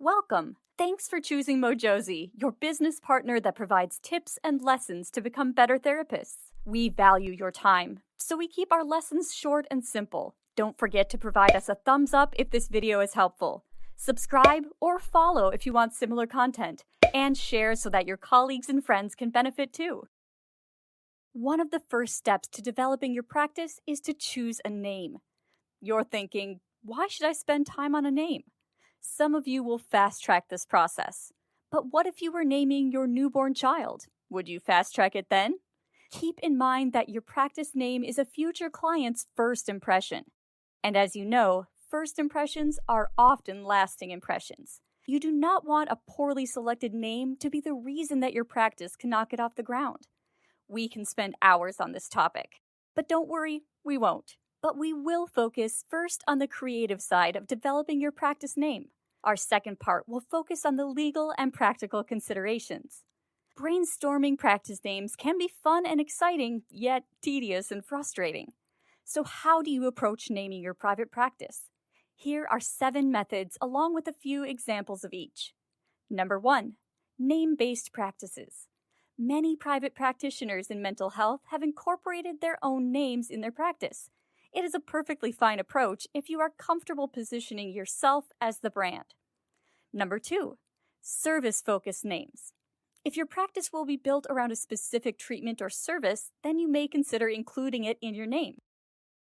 Welcome! Thanks for choosing Mojozy, your business partner that provides tips and lessons to become better therapists. We value your time, so we keep our lessons short and simple. Don't forget to provide us a thumbs up if this video is helpful. Subscribe or follow if you want similar content, and share so that your colleagues and friends can benefit too. One of the first steps to developing your practice is to choose a name. You're thinking, why should I spend time on a name? Some of you will fast-track this process. But what if you were naming your newborn child? Would you fast-track it then? Keep in mind that your practice name is a future client's first impression. And as you know, first impressions are often lasting impressions. You do not want a poorly selected name to be the reason that your practice cannot get off the ground. We can spend hours on this topic. But don't worry, we won't. But we will focus first on the creative side of developing your practice name. Our second part will focus on the legal and practical considerations. Brainstorming practice names can be fun and exciting, yet tedious and frustrating. So how do you approach naming your private practice? Here are 7 methods along with a few examples of each. Number 1. Name-based practices. Many private practitioners in mental health have incorporated their own names in their practice. It is a perfectly fine approach if you are comfortable positioning yourself as the brand. Number 2, service-focused names. If your practice will be built around a specific treatment or service, then you may consider including it in your name.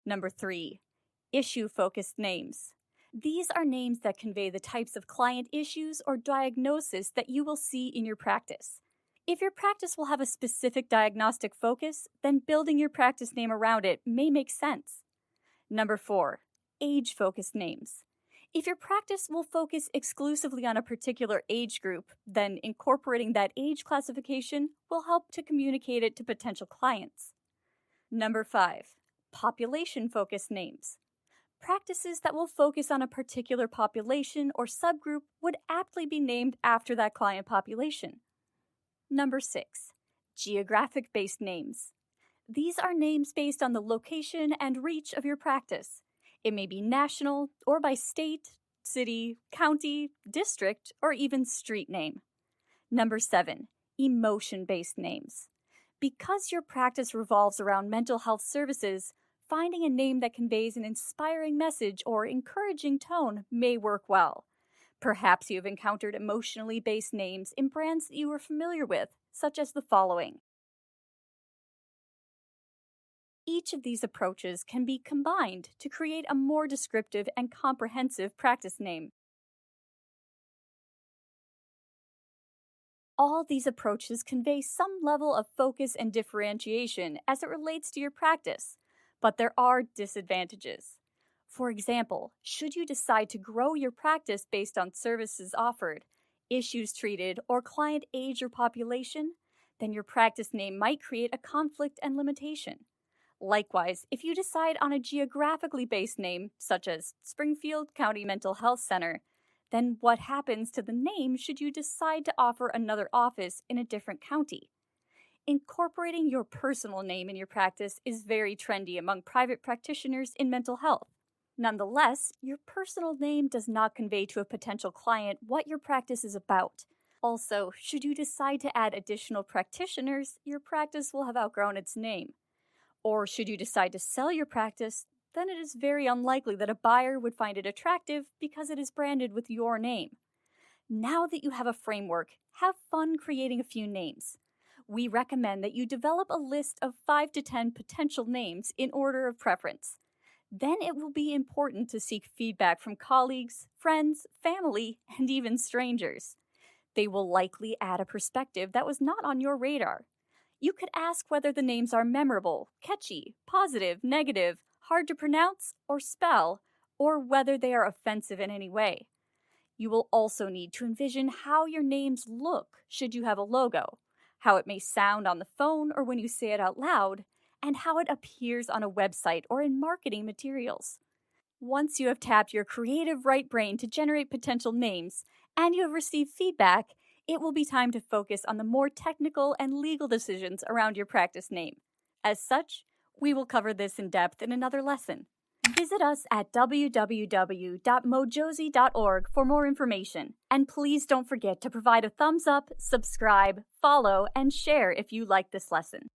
Number 3, issue-focused names. These are names that convey the types of client issues or diagnosis that you will see in your practice. If your practice will have a specific diagnostic focus, then building your practice name around it may make sense. Number 4, age-focused names. If your practice will focus exclusively on a particular age group, then incorporating that age classification will help to communicate it to potential clients. Number 5, population-focused names. Practices that will focus on a particular population or subgroup would aptly be named after that client population. Number 6, geographic-based names. These are names based on the location and reach of your practice. It may be national or by state, city, county, district, or even street name. Number 7, emotion-based names. Because your practice revolves around mental health services, finding a name that conveys an inspiring message or encouraging tone may work well. Perhaps you have encountered emotionally based names in brands that you are familiar with, such as the following. Each of these approaches can be combined to create a more descriptive and comprehensive practice name. All these approaches convey some level of focus and differentiation as it relates to your practice, but there are disadvantages. For example, should you decide to grow your practice based on services offered, issues treated, or client age or population, then your practice name might create a conflict and limitation. Likewise, if you decide on a geographically based name, such as Springfield County Mental Health Center, then what happens to the name should you decide to offer another office in a different county? Incorporating your personal name in your practice is very trendy among private practitioners in mental health. Nonetheless, your personal name does not convey to a potential client what your practice is about. Also, should you decide to add additional practitioners, your practice will have outgrown its name. Or should you decide to sell your practice, then it is very unlikely that a buyer would find it attractive because it is branded with your name. Now that you have a framework, have fun creating a few names. We recommend that you develop a list of 5 to 10 potential names in order of preference. Then it will be important to seek feedback from colleagues, friends, family, and even strangers. They will likely add a perspective that was not on your radar. You could ask whether the names are memorable, catchy, positive, negative, hard to pronounce or spell, or whether they are offensive in any way. You will also need to envision how your names look should you have a logo, how it may sound on the phone or when you say it out loud, and how it appears on a website or in marketing materials. Once you have tapped your creative right brain to generate potential names, and you have received feedback, it will be time to focus on the more technical and legal decisions around your practice name. As such, we will cover this in depth in another lesson. Visit us at www.mojozy.org for more information. And please don't forget to provide a thumbs up, subscribe, follow, and share if you like this lesson.